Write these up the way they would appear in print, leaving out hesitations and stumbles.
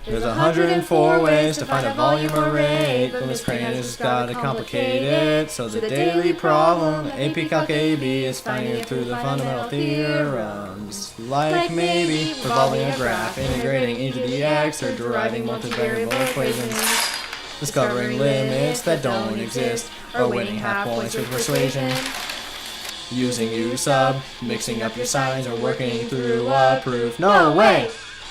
There's 104 ways to find a volume or rate, but Miss Crane has got to complicate it. So the daily problem, AP Calc AB, is finding it through the fundamental theorems. Like maybe revolving a graph, integrating e to the x, or deriving multivariable equations. Discovering limits that don't exist, or winning half points with persuasion. Using U sub, mixing up your signs, or working through a proof. No way!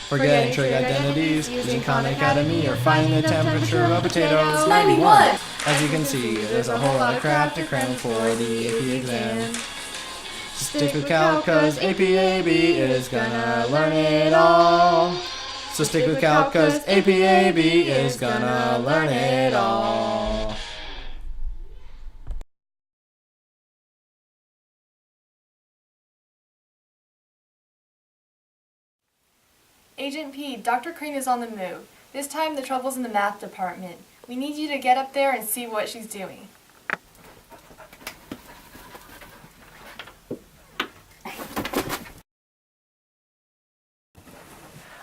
Forgetting trig identities, using Khan Academy, or finding the temperature of potatoes. 91! As you can see, there's a whole lot of crap to cram for the AP exam. Stick with calc, cause AP/AB is gonna learn it all. So stick with calc, cause AP/AB is gonna learn it all. Agent P, Dr. Crane is on the move. This time the trouble's in the math department. We need you to get up there and see what she's doing.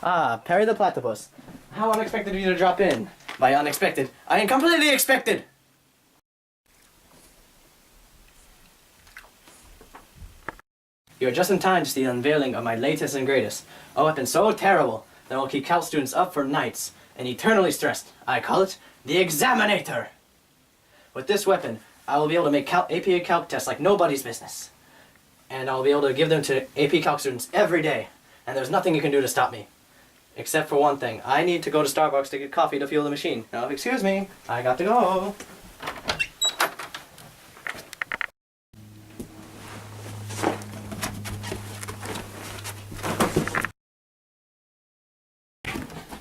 Ah, Perry the Platypus. How unexpected of you to drop in. By unexpected, I am completely expected! You are just in time to see the unveiling of my latest and greatest. A weapon so terrible that it will keep Calc students up for nights and eternally stressed. I call it the Examinator. With this weapon, I will be able to make AP Calc tests like nobody's business. And I will be able to give them to AP Calc students every day. And there's nothing you can do to stop me. Except for one thing. I need to go to Starbucks to get coffee to fuel the machine. Now, excuse me. I got to go.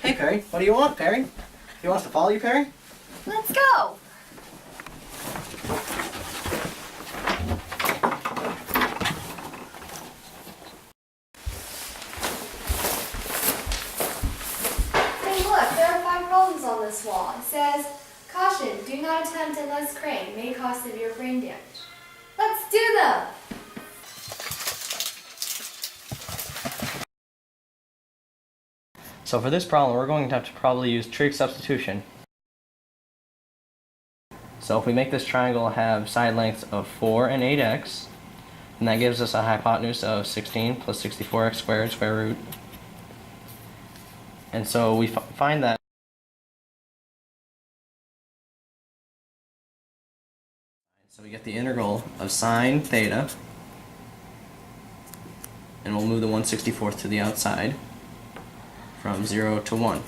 Hey, Perry. What do you want, Perry? You want us to follow you, Perry? Let's go! Hey, look, there are 5 problems on this wall. It says, caution, do not attempt unless Crane may cause severe brain damage. Let's do them! So for this problem, we're going to have to probably use trig substitution. So if we make this triangle have side lengths of 4 and 8x, and that gives us a hypotenuse of 16 plus 64x squared square root. And so we find that so we get the integral of sine theta, and we'll move the 1/64th to the outside from 0 to 1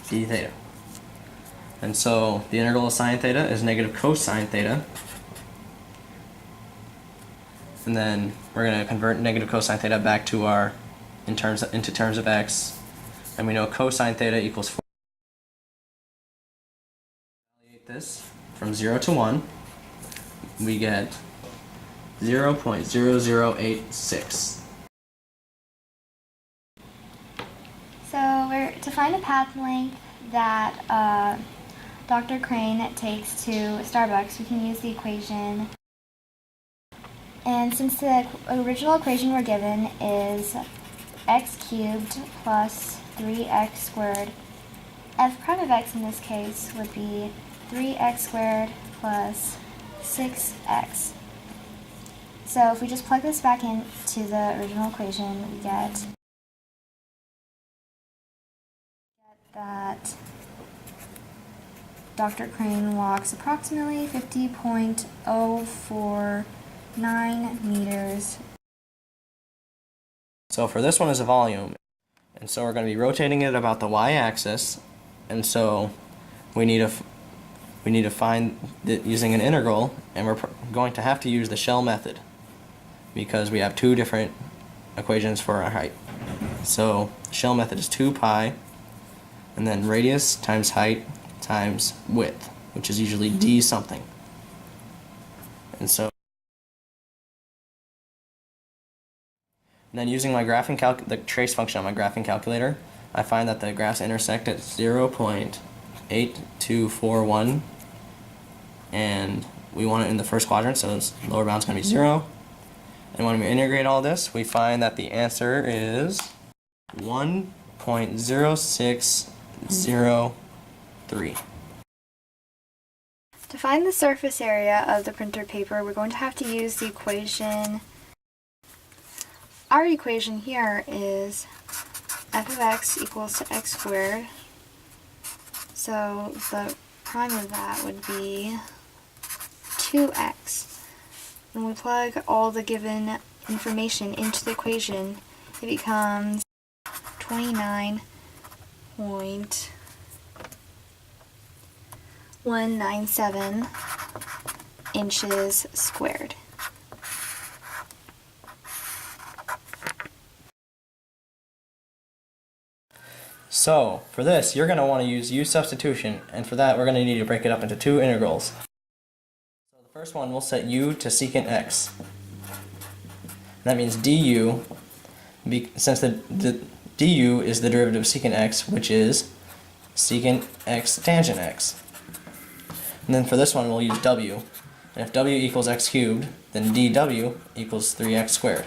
d theta. And so the integral of sine theta is negative cosine theta. And then we're going to convert negative cosine theta back to our into terms of x. And we know cosine theta equals 4. Evaluate this from 0 to 1. We get 0.0086. So to find a path length that Dr. Crane takes to Starbucks, we can use the equation. And since the original equation we're given is x cubed plus 3x squared, f prime of x in this case would be 3x squared plus 6x. So if we just plug this back into the original equation, we get that Dr. Crane walks approximately 50.049 meters. So for this one is a volume, and so we're going to be rotating it about the y-axis, and so we need to find it using an integral, and we're going to have to use the shell method because we have 2 different equations for our height. So shell method is 2 pi and then radius times height times width, which is usually d something. And so then using my the trace function on my graphing calculator, I find that the graphs intersect at 0.8241, and we want it in the first quadrant, so its lower bound's going to be 0. And when we integrate all this, we find that the answer is 1.0603. To find the surface area of the printer paper, we're going to have to use the equation. Our equation here is f of x equals to x squared. So the prime of that would be 2x. When we plug all the given information into the equation, it becomes 29.197 inches squared. So, for this, you're going to want to use u substitution, and for that, we're going to need to break it up into two integrals. So the first one, we'll set u to secant x. That means du, since the du is the derivative of secant x, which is secant x tangent x. And then for this one, we'll use w. And if w equals x cubed, then dw equals 3x squared.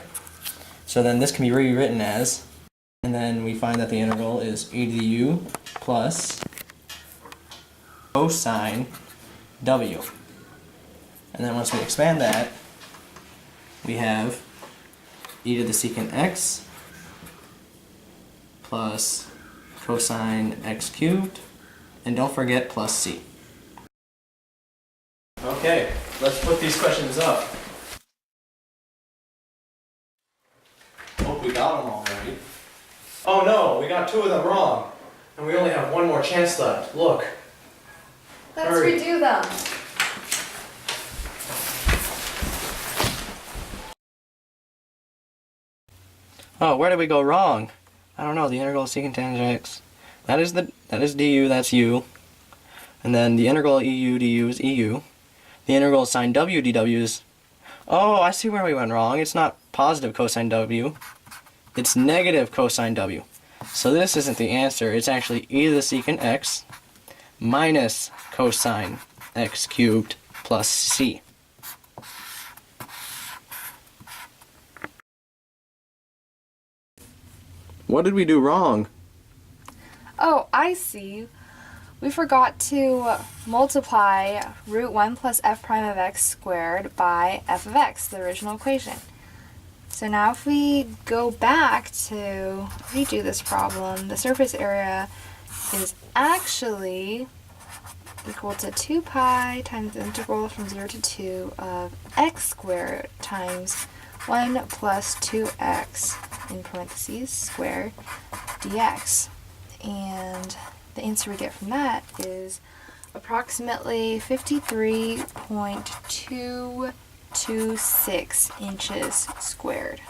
So then this can be rewritten as, and then we find that the integral is e to the u plus cosine w. And then once we expand that, we have e to the secant x plus cosine x cubed, and don't forget plus c. Okay, let's put these questions up. Hope we got them all right. Oh no, we got two of them wrong. And we only have one more chance left. Look. Let's Hurry. redo them. Oh, where did we go wrong? I don't know. The integral of secant tangent x. That is du. That's u. And then the integral of eu du is eu. The integral of sine w dw is. Oh, I see where we went wrong. It's not positive cosine w. It's negative cosine w. So this isn't the answer. It's actually e to the secant x minus cosine x cubed plus c. What did we do wrong? Oh, I see. We forgot to multiply root 1 plus f prime of x squared by f of x, the original equation. So now if we go back to redo this problem, the surface area is actually equal to 2 pi times the integral from 0 to 2 of x squared times 1 plus 2x in parentheses squared dx. And the answer we get from that is approximately 53.226 inches squared.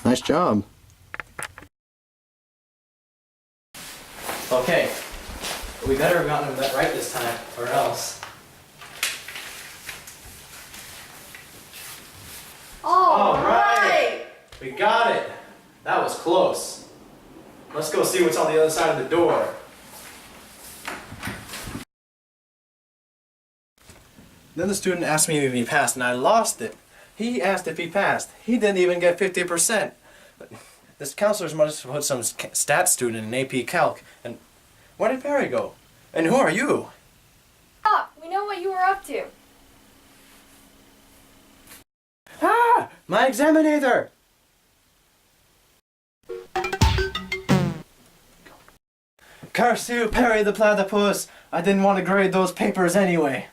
Nice job. Okay. We better have gotten that right this time, or else. All right! We got it! That was close. Let's go see what's on the other side of the door. Then the student asked me if he passed, and I lost it. He asked if he passed. He didn't even get 50%. This counselor's must have put some stat student in AP Calc. And where did Perry go? And who are you? Ah, we know what you were up to. Ah! My examinator! Curse you, Perry the platypus! I didn't want to grade those papers anyway.